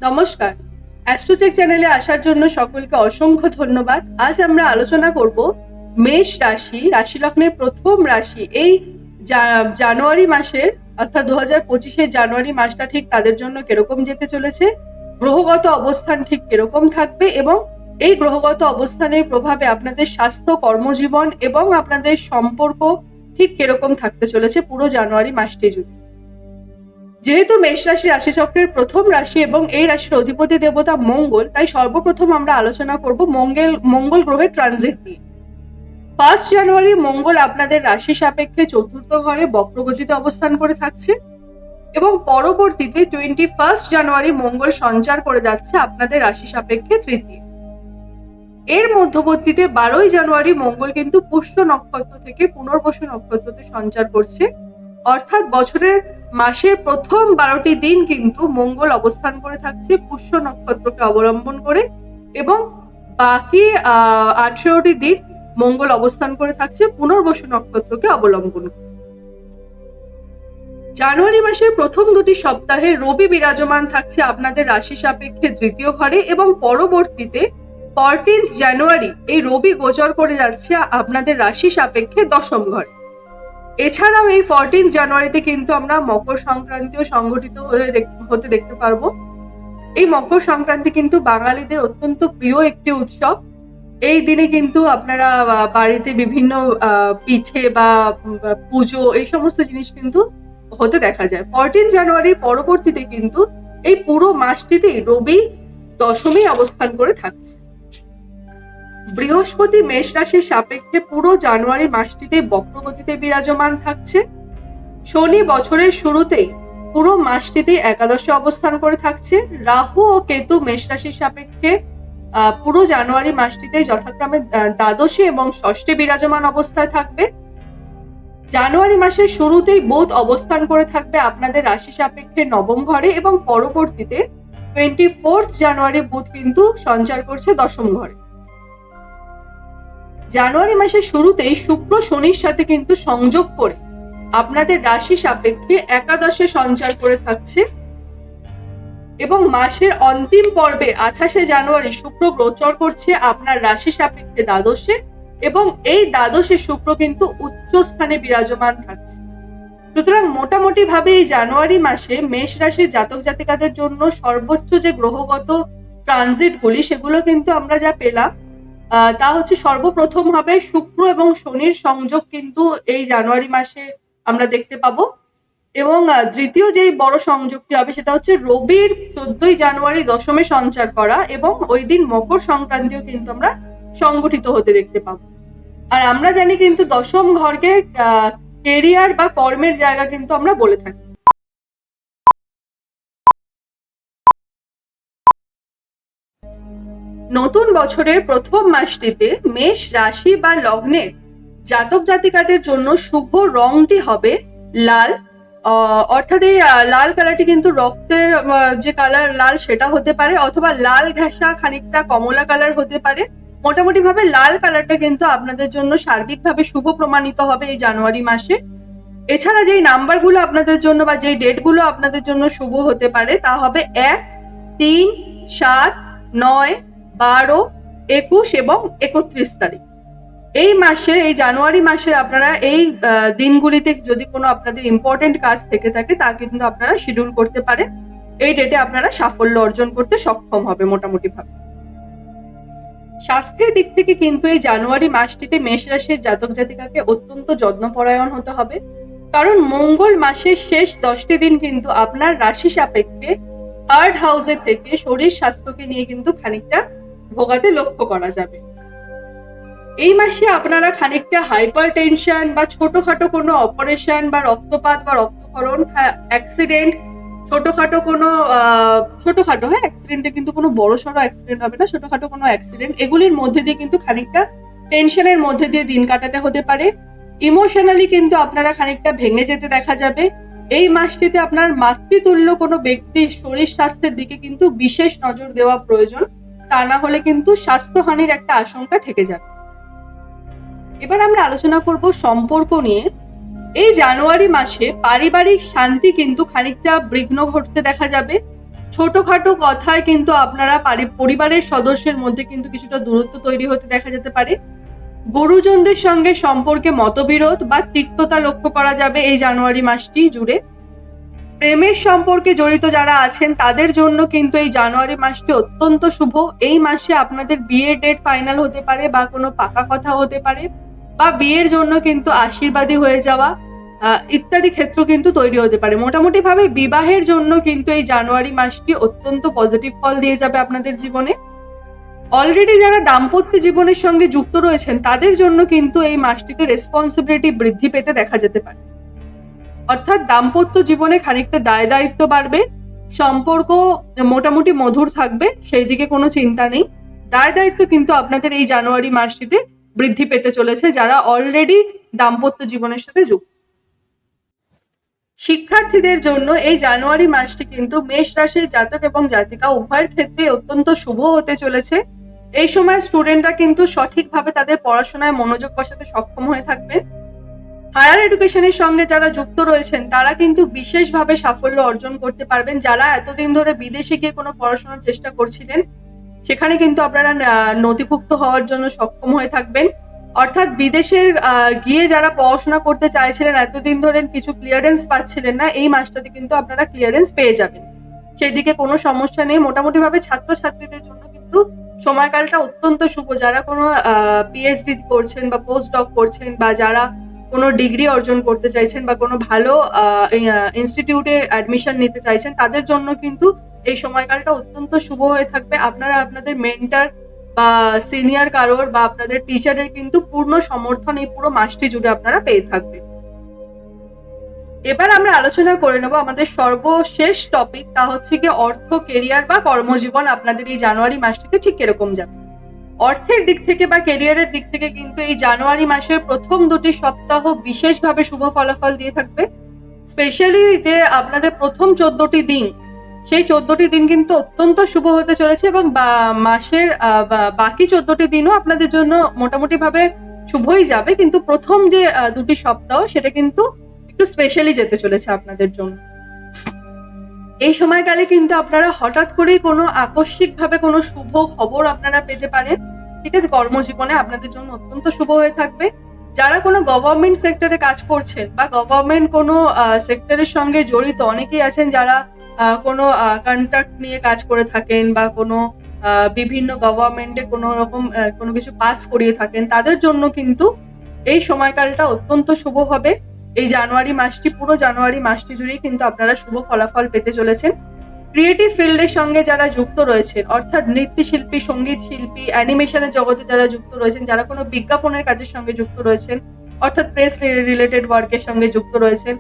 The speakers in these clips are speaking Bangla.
নমস্কার, অ্যাস্ট্রোচেক চ্যানেলে আসার জন্য সকলকে অসংখ্য ধন্যবাদ। আজ আমরা আলোচনা করব মেষ রাশি লগ্নের প্রথম রাশি এই জানুয়ারি মাসের অর্থাৎ 2025-এর জানুয়ারি মাসটা ঠিক তাদের জন্য কিরকম যেতে চলেছে, গ্রহগত অবস্থান ঠিক কিরকম থাকবে এবং এই গ্রহগত অবস্থানের প্রভাবে আপনাদের স্বাস্থ্য, কর্মজীবন এবং আপনাদের সম্পর্ক ঠিক কিরকম থাকতে চলেছে পুরো জানুয়ারি মাসটি জুড়ে। যেহেতু মেষ রাশি রাশিচক্রের প্রথম রাশি এবং এই রাশির অধিপতি দেবতা মঙ্গল, তাই সর্বপ্রথম আমরা আলোচনা করব মঙ্গল গ্রহের ট্রানজিট নিয়ে। 1 জানুয়ারি মঙ্গল আপনাদের রাশি সাপেক্ষে চতুর্থ ঘরে বক্রগতিতে অবস্থান করে থাকছে এবং পরবর্তীতে 21 জানুয়ারি মঙ্গল সঞ্চার করে যাচ্ছে আপনাদের রাশি সাপেক্ষে তৃতীয়। এর মধ্যবর্তীতে 12 জানুয়ারি মঙ্গল কিন্তু পুষ্য নক্ষত্র থেকে পুনর্বসু নক্ষত্রতে সঞ্চার করছে, অর্থাৎ বছরের মাসের প্রথম 12টি দিন কিন্তু মঙ্গল অবস্থান করে থাকছে পুষ্য নক্ষত্রকে অবলম্বন করে এবং বাকি 18টি দিন মঙ্গল অবস্থান করে থাকছে পুনর্বসু নক্ষত্রকে অবলম্বন করে। জানুয়ারি মাসের প্রথম দুটি সপ্তাহে রবি বিরাজমান থাকছে আপনাদের রাশি সাপেক্ষে তৃতীয় ঘরে এবং পরবর্তীতে 14 জানুয়ারি এই রবি গোচর করে যাচ্ছে আপনাদের রাশি সাপেক্ষে দশম ঘরে। এছাড়াও এই 14 জানুয়ারিতে কিন্তু আমরা মকর সংক্রান্তিও সংগঠিত হতে দেখতে পারবো। এই মকর সংক্রান্তি কিন্তু বাঙালিদের অত্যন্ত প্রিয় একটি উৎসব। এই দিনে কিন্তু আপনারা বাড়িতে বিভিন্ন পিঠে বা পুজো এই সমস্ত জিনিস কিন্তু হতে দেখা যায়। 14 জানুয়ারির পরবর্তীতে কিন্তু এই পুরো মাসটিতেই রবি দশমী অবস্থান করে থাকছে। বৃহস্পতি মেষ রাশির সাপেক্ষে পুরো জানুয়ারি মাসটিতে বক্রগতিতে বিরাজমান থাকছে। শনি বছরের শুরুতেই পুরো মাসটিতে একাদশে অবস্থান করে থাকছে। রাহু ও কেতু মেষ রাশির সাপেক্ষে পুরো জানুয়ারি মাসটিতে যথাক্রমে দ্বাদশে এবং ষষ্ঠে বিরাজমান অবস্থায় থাকবে। জানুয়ারি মাসের শুরুতেই বুধ অবস্থান করে থাকবে আপনাদের রাশি সাপেক্ষে নবম ঘরে এবং পরবর্তীতে 24 জানুয়ারি বুধ কিন্তু সঞ্চার করছে দশম ঘরে। জানুয়ারি মাসের শুরুতেই শুক্র শনির সাথে কিন্তু সংযোগ করে আপনাদের রাশি সাপেক্ষে একাদশে সঞ্চার করে থাকছে এবং মাসের অন্তিম পর্বে 28 জানুয়ারি শুক্র গোচর করছে আপনার রাশি সাপেক্ষে দ্বাদশে এবং এই দ্বাদশে শুক্র কিন্তু উচ্চ স্থানে বিরাজমান থাকছে। সুতরাং মোটামুটি ভাবে এই জানুয়ারি মাসে মেষ রাশির জাতক জাতিকাদের জন্য সর্বোচ্চ যে গ্রহগত ট্রানজিট গুলি সেগুলো কিন্তু আমরা যা পেলাম তা হচ্ছে সর্বপ্রথম হবে শুক্র এবং শনির সংযোগ কিন্তু এই জানুয়ারি মাসে আমরা দেখতে পাবো এবং দ্বিতীয় যেই বড় সংযোগটি হবে সেটা হচ্ছে রবির 14 জানুয়ারি দশমে সঞ্চার করা এবং ওই দিন মকর সংক্রান্তিও কিন্তু আমরা সংগঠিত হতে দেখতে পাবো। আর আমরা জানি কিন্তু দশম ঘরকে কেরিয়ার বা কর্মের জায়গা কিন্তু আমরা বলে থাকি। নতুন বছরের প্রথম মাসটিতে মেষ রাশি বা লগ্নের জাতক জাতিকাদের জন্য শুভ রংটি হবে লাল, অর্থাৎ এই লাল কালারটি কিন্তু রক্তের যে কালার লাল সেটা হতে পারে অথবা লাল ঘেঁষা খানিকটা কমলা কালার হতে পারে। মোটামুটি ভাবে লাল কালারটা কিন্তু আপনাদের জন্য সার্বিকভাবে শুভ প্রমাণিত হবে এই জানুয়ারি মাসে। এছাড়া যেই নাম্বারগুলো আপনাদের জন্য বা যেই ডেটগুলো আপনাদের জন্য শুভ হতে পারে তা হবে 1, 3, 7, 9, 12, 21 এবং 31 তারিখ। এই মাসের এই জানুয়ারি মাসের আপনারা এই দিনগুলিতে যদি কোনো আপনাদের ইম্পর্টেন্ট কাজ থেকে থাকে তা কিন্তু আপনারা শিডিউল করতে পারেন। এই ডেটে আপনারা সাফল্য অর্জন করতে সক্ষম হবে মোটামুটি ভাবে। স্বাস্থ্যের দিক থেকে কিন্তু এই জানুয়ারি মাসটিতে মেষ রাশির জাতক জাতিকাকে অত্যন্ত যত্নপরায়ণ হতে হবে, কারণ মঙ্গল মাসের শেষ 10টি দিন কিন্তু আপনার রাশি সাপেক্ষে 3rd হাউসে থেকে শরীর স্বাস্থ্যকে নিয়ে কিন্তু খানিকটা ভোগাতে লক্ষ্য করা যাবে। এই মাসে আপনারা খানিকটা হাইপার টেনশন বা ছোটখাটো কোনো অপারেশন বা রক্তপাত বা রক্তক্ষরণ, অ্যাক্সিডেন্ট, ছোটখাটো কোনো অ্যাক্সিডেন্টে কিন্তু কোনো বড়সড় অ্যাক্সিডেন্ট হবে না, ছোটখাটো কোনো অ্যাক্সিডেন্ট এগুলির মধ্যে দিয়ে কিন্তু খানিকটা টেনশনের মধ্যে দিয়ে দিন কাটাতে হতে পারে। ইমোশনালি কিন্তু আপনারা খানিকটা ভেঙে যেতে দেখা যাবে। এই মাসটিতে আপনার মাতৃতুল্য কোনো ব্যক্তির শরীর স্বাস্থ্যের দিকে কিন্তু বিশেষ নজর দেওয়া প্রয়োজন, তা না হলে কিন্তু স্বাস্থ্যহানির একটা আশঙ্কা থেকে যাবে। এবার আমরা আলোচনা করব সম্পর্ক নিয়ে। এই জানুয়ারি মাসে পারিবারিক শান্তি কিন্তু খানিকটা বিঘ্ন ঘটতে দেখা যাবে। ছোটখাটো কথায় কিন্তু আপনারা পরিবারের সদস্যের মধ্যে কিন্তু কিছুটা দূরত্ব তৈরি হতে দেখা যেতে পারে। গুরুজনদের সঙ্গে সম্পর্কে মতবিরোধ বা তিক্ততা লক্ষ্য করা যাবে এই জানুয়ারি মাসটি জুড়ে। প্রেমের সম্পর্কে জড়িত যারা আছেন তাদের জন্য কিন্তু এই জানুয়ারি মাসটি অত্যন্ত শুভ। এই মাসে আপনাদের বিয়ের ডেট ফাইনাল হতে পারে বা কোনো পাকা কথা হতে পারে বা বিয়ের জন্য কিন্তু আশীর্বাদী হয়ে যাওয়া ইত্যাদি ক্ষেত্র কিন্তু তৈরি হতে পারে। মোটামুটি ভাবে বিবাহের জন্য কিন্তু এই জানুয়ারি মাসটি অত্যন্ত পজিটিভ ফল দিয়ে যাবে আপনাদের জীবনে। অলরেডি যারা দাম্পত্য জীবনের সঙ্গে যুক্ত রয়েছেন তাদের জন্য কিন্তু এই মাসটিতে রেসপন্সিবিলিটি বৃদ্ধি পেতে দেখা যেতে পারে। অর্থাৎ দাম্পত্য জীবনে খানিকটা দায় দায়িত্ব বাড়বে, সম্পর্ক মোটামুটি মধুর থাকবে, সেই দিকে কোনো চিন্তা নেই। দায় দায়িত্ব কিন্তু আপনাদের এই জানুয়ারি মাসটিতে বৃদ্ধি পেতে চলেছে যারা অলরেডি দাম্পত্য জীবনের সাথে যুক্ত। শিক্ষার্থীদের জন্য এই জানুয়ারি মাসটি কিন্তু মেষ রাশির জাতক এবং জাতিকা উভয়ের ক্ষেত্রে অত্যন্ত শুভ হতে চলেছে। এই সময় স্টুডেন্টরা কিন্তু সঠিকভাবে তাদের পড়াশোনায় মনোযোগ বসাতে সক্ষম হয়ে থাকবে। হায়ার এডুকেশনের সঙ্গে যারা যুক্ত রয়েছেন তারা কিন্তু বিশেষভাবে সাফল্য অর্জন করতে পারবেন। যারা এতদিন ধরে বিদেশে গিয়ে কোনো পড়াশোনার চেষ্টা করছিলেন সেখানে কিন্তু আপনারা নথিভুক্ত হওয়ার জন্য সক্ষম হয়ে থাকবেন। অর্থাৎ বিদেশের গিয়ে যারা পড়াশোনা করতে চাইছিলেন এতদিন ধরে কিছু ক্লিয়ারেন্স পাচ্ছিলেন না, এই মাসটাতে কিন্তু আপনারা ক্লিয়ারেন্স পেয়ে যাবেন, সেই দিকে কোনো সমস্যা নেই। মোটামুটি ভাবে ছাত্রছাত্রীদের জন্য কিন্তু সময়কালটা অত্যন্ত শুভ। যারা কোনো পিএইচডি করছেন বা পোস্ট ডক করছেন বা যারা কোনো ডিগ্রি অর্জন করতে চাইছেন বা কোনো ভালো ইনস্টিটিউটে অ্যাডমিশন নিতে চাইছেন তাদের জন্য কিন্তু এই সময়কালটা অত্যন্ত শুভ হয়ে থাকবে। আপনারা আপনাদের মেন্টর বা সিনিয়র কারোর বা আপনাদের টিচারের কিন্তু পূর্ণ সমর্থন এই পুরো মাসটি জুড়ে আপনারা পেয়ে থাকবেন। এবার আমরা আলোচনা করে নেব আমাদের সর্বশেষ টপিক, তা হচ্ছে কি অর্থ, কেরিয়ার বা কর্মজীবন আপনাদের এই জানুয়ারি মাসটিতে ঠিক কিরকম যাবে। অর্থের দিক থেকে বা কেরিয়ারের দিক থেকে কিন্তু এই জানুয়ারি মাসের প্রথম দুটি সপ্তাহ বিশেষভাবে শুভ ফলাফল দিয়ে থাকবে। স্পেশালি যে আপনাদের প্রথম 14টি দিন, সেই 14টি দিন কিন্তু অত্যন্ত শুভ হতে চলেছে এবং মাসের বাকি 14টি দিনও আপনাদের জন্য মোটামুটি ভাবে শুভই যাবে, কিন্তু প্রথম যে দুটি সপ্তাহ সেটা কিন্তু একটু স্পেশালি যেতে চলেছে আপনাদের জন্য। এই সময়কালে কিন্তু আপনারা হঠাৎ করেই কোনো আকস্মিকভাবে কোনো শুভ খবর আপনারা পেতে পারেন। ঠিক আছে, কর্মজীবনে আপনাদের জন্য অত্যন্ত শুভ হয়ে থাকবে। যারা কোনো গভর্নমেন্ট সেক্টরে কাজ করছেন বা গভর্নমেন্ট কোনো সেক্টরের সঙ্গে জড়িত অনেকেই আছেন যারা কোনো কন্ট্রাক্ট নিয়ে কাজ করে থাকেন বা কোনো বিভিন্ন গভর্নমেন্টে কোনো রকম কোনো কিছু পাস করিয়ে থাকেন, তাদের জন্য কিন্তু এই সময়কালটা অত্যন্ত শুভ হবে। এই জানুয়ারি মাসটি, পুরো জানুয়ারি মাসটি জুড়েই কিন্তু আপনারা শুভ ফলাফল পেতে চলেছেন। ক্রিয়েটিভ ফিল্ডের সঙ্গে যারা যুক্ত রয়েছেন, অর্থাৎ নৃত্যশিল্পী, সঙ্গীত শিল্পী, অ্যানিমেশনের জগতে যারা যুক্ত রয়েছেন, যারা কোনো বিজ্ঞাপনের কাজের সঙ্গে যুক্ত রয়েছেন, অর্থাৎ প্রেস রিলেটেড ওয়ার্কের সঙ্গে যুক্ত রয়েছেন,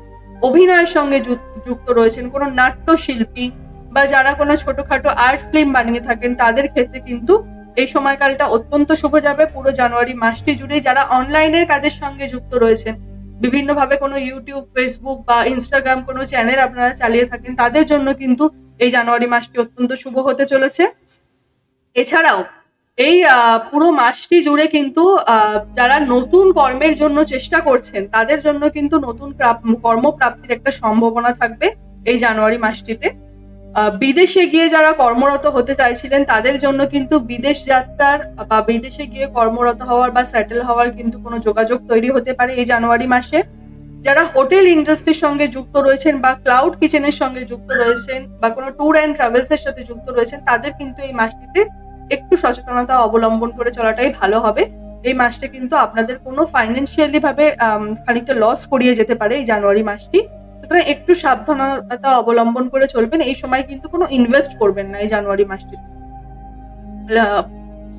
অভিনয়ের সঙ্গে যুক্ত রয়েছেন, কোনো নাট্যশিল্পী বা যারা কোনো ছোটখাটো আর্ট ফিল্ম বানিয়ে থাকেন, তাদের ক্ষেত্রে কিন্তু এই সময়কালটা অত্যন্ত শুভ যাবে পুরো জানুয়ারি মাসটি জুড়ে। যারা অনলাইনের কাজের সঙ্গে যুক্ত রয়েছেন, বিভিন্নভাবে কোনো ইউটিউব, ফেসবুক বা ইনস্টাগ্রাম কোনো চ্যানেল আপনারা চালিয়ে থাকেন, তাদের জন্য কিন্তু এই জানুয়ারি মাসটি অত্যন্ত শুভ হতে চলেছে। এছাড়াও এই পুরো মাসটি জুড়ে কিন্তু যারা নতুন কর্মের জন্য চেষ্টা করছেন তাদের জন্য কিন্তু নতুন কর্মপ্রাপ্তির একটা সম্ভাবনা থাকবে এই জানুয়ারি মাসটিতে। বিদেশে গিয়ে যারা কর্মরত হতে চাইছিলেন তাদের জন্য কিন্তু বিদেশ যাত্রার বা বিদেশে গিয়ে কর্মরত হওয়ার বা সেটেল হওয়ার কিন্তু কোনো যোগাযোগ তৈরি হতে পারে এই জানুয়ারি মাসে। যারা হোটেল ইন্ডাস্ট্রির সঙ্গে যুক্ত রয়েছেন বা ক্লাউড কিচেনের সঙ্গে যুক্ত রয়েছেন বা কোনো ট্যুর অ্যান্ড ট্রাভেলস এর সাথে যুক্ত রয়েছেন, তাদের কিন্তু এই মাসটিতে একটু সচেতনতা অবলম্বন করে চলাটাই ভালো হবে। এই মাসটা কিন্তু আপনাদের কোনো ফাইন্যান্সিয়ালি ভাবে খানিকটা লস করিয়ে যেতে পারে এই জানুয়ারি মাসটি, সুতরাং একটু সাবধানতা অবলম্বন করে চলবেন। এই সময় কিন্তু কোনো ইনভেস্ট করবেন না এই জানুয়ারি মাসটি।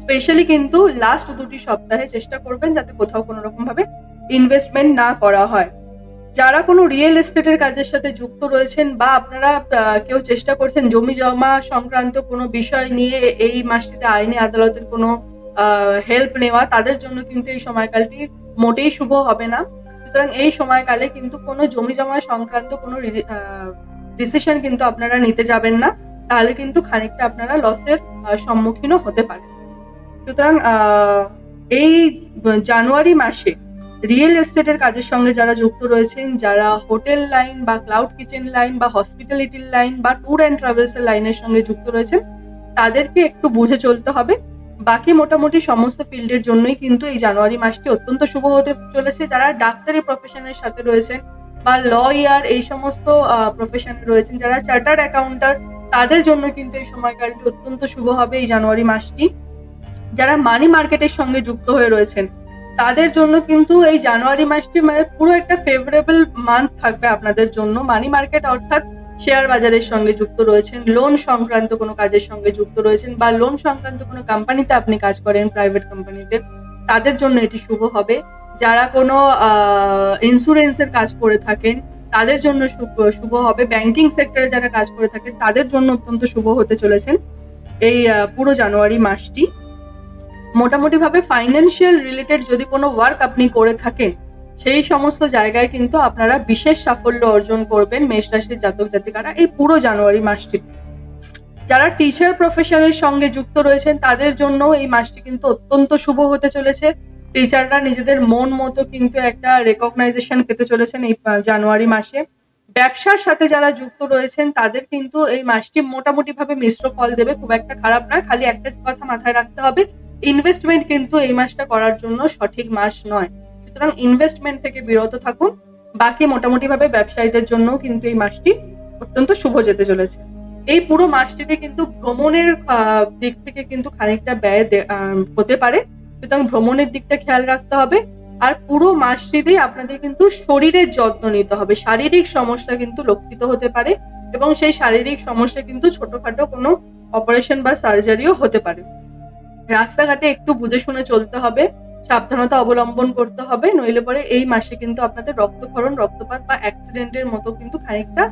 স্পেশালি কিন্তু লাস্ট দুটি সপ্তাহে চেষ্টা করবেন যাতে কোথাও কোনো রকম ভাবে ইনভেস্টমেন্ট না করা হয়। যারা কোনো রিয়েল এস্টেটের কাজের সাথে যুক্ত রয়েছেন বা আপনারা কেউ চেষ্টা করছেন জমি জমা সংক্রান্ত কোনো বিষয় নিয়ে এই মাসটিতে আইনি আদালতের কোনো হেল্প নেওয়া, তাদের জন্য কিন্তু এই সময়কালটি মোটেই শুভ হবে না। সুতরাং এই সময়কালে কিন্তু কোনো জমি জমা সংক্রান্ত কোনো ডিসিশন কিন্তু আপনারা নিতে যাবেন না, তাহলে কিন্তু খানিকটা আপনারা লসের সম্মুখীনও হতে পারেন। সুতরাং এই জানুয়ারি মাসে রিয়েল এস্টেটের কাজের সঙ্গে যারা যুক্ত রয়েছেন, যারা হোটেল লাইন বা ক্লাউড কিচেন লাইন বা হসপিটালিটির লাইন বা ট্যুর অ্যান্ড ট্রাভেলস এর লাইনের সঙ্গে যুক্ত রয়েছেন, তাদেরকে একটু বুঝে চলতে হবে। বাকি মোটামুটি সমস্ত ফিল্ডের জন্যই কিন্তু এই জানুয়ারি মাসটি অত্যন্ত শুভ হতে চলেছে। যারা ডাক্তারি প্রফেশনের সাথে রয়েছেন বা লয়ার এই সমস্ত প্রফেশনে রয়েছেন, যারা চার্টার্ড অ্যাকাউন্টার, তাদের জন্য কিন্তু এই সময়কালটি অত্যন্ত শুভ হবে এই জানুয়ারি মাসটি। যারা মানি মার্কেটের সঙ্গে যুক্ত হয়ে রয়েছেন, তাদের জন্য কিন্তু এই জানুয়ারি মাসটি মানে পুরো একটা ফেভারেবল মান্থ থাকবে আপনাদের জন্য। মানি মার্কেট অর্থাৎ শেয়ার বাজারের সঙ্গে যুক্ত রয়েছেন, লোন সংক্রান্ত কোনো কাজের সঙ্গে যুক্ত রয়েছেন বা লোন সংক্রান্ত কোনো কোম্পানিতে আপনি কাজ করেন, প্রাইভেট কোম্পানিতে, তাদের জন্য এটি শুভ হবে। যারা কোনো ইন্স্যুরেন্সের কাজ করে থাকেন, তাদের জন্য শুভ হবে। ব্যাংকিং সেক্টরে যারা কাজ করে থাকেন, তাদের জন্য অত্যন্ত শুভ হতে চলেছেন এই পুরো জানুয়ারি মাসটি। মোটামুটি ভাবে ফাইন্যান্সিয়াল রিলেটেড যদি কোনো ওয়ার্ক আপনি করে থাকেন, সেই সমস্ত জায়গায় কিন্তু আপনারা বিশেষ সাফল্য অর্জন করবেন মেষ রাশির জাতক জাতিকারা এই পুরো জানুয়ারি মাসটিতে। যারা টিচার প্রফেশনের সঙ্গে যুক্ত রয়েছেন, তাদের জন্য এই মাসটি কিন্তু অত্যন্ত শুভ হতে চলেছে। টিচাররা নিজেদের মন মতো কিন্তু একটা রেকগনাইজেশন পেতে চলেছেন এই জানুয়ারি মাসে। ব্যবসার সাথে যারা যুক্ত রয়েছেন, তাদের কিন্তু এই মাসটি মোটামুটি ভাবে মিশ্র ফল দেবে, খুব একটা খারাপ নয়। খালি একটা কথা মাথায় রাখতে হবে, ইনভেস্টমেন্ট কিন্তু এই মাসটা করার জন্য সঠিক মাস নয়। সুতরাং ইনভেস্টমেন্ট থেকে বিরত থাকুন। বাকি মোটামুটি ভাবে ব্যবসায়ীদের জন্য কিন্তু এই মাসটি অত্যন্ত শুভ যেতে চলেছে। এই পুরো মাসটিতে কিন্তু ভ্রমণের দিক থেকে কিন্তু খানিকটা ব্যয় হতে পারে, সুতরাং ভ্রমণের দিকটা খেয়াল রাখতে হবে। আর পুরো মাসটিতেই আপনাদের কিন্তু শরীরের যত্ন নিতে হবে। শারীরিক সমস্যা কিন্তু লক্ষিত হতে পারে এবং সেই শারীরিক সমস্যা কিন্তু ছোটখাটো কোনো অপারেশন বা সার্জারিও হতে পারে। রাস্তাঘাটে একটু বুঝে শুনে চলতে হবে, সাবধানতা অবলম্বন করতে হবে, নইলে পরে এই মাসে কিন্তু আপনাদের রক্তক্ষরণ, রক্তপাত বা অ্যাক্সিডেন্টের মতো কিন্তু খানিকটা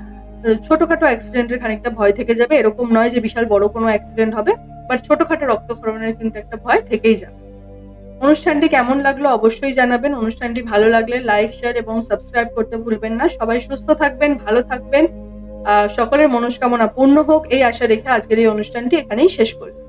ছোটখাটো অ্যাক্সিডেন্টের খানিকটা ভয় থেকে যাবে। এরকম নয় যে বিশাল বড় কোনো অ্যাক্সিডেন্ট হবে, বাট ছোটখাটো রক্তক্ষরণের কিন্তু একটা ভয় থেকেই যাবে। অনুষ্ঠানটি কেমন লাগলো অবশ্যই জানাবেন। অনুষ্ঠানটি ভালো লাগলে লাইক, শেয়ার এবং সাবস্ক্রাইব করতে ভুলবেন না। সবাই সুস্থ থাকবেন, ভালো থাকবেন, সকলের মনস্কামনা পূর্ণ হোক এই আশা রেখে আজকের এই অনুষ্ঠানটি এখানেই শেষ করলাম।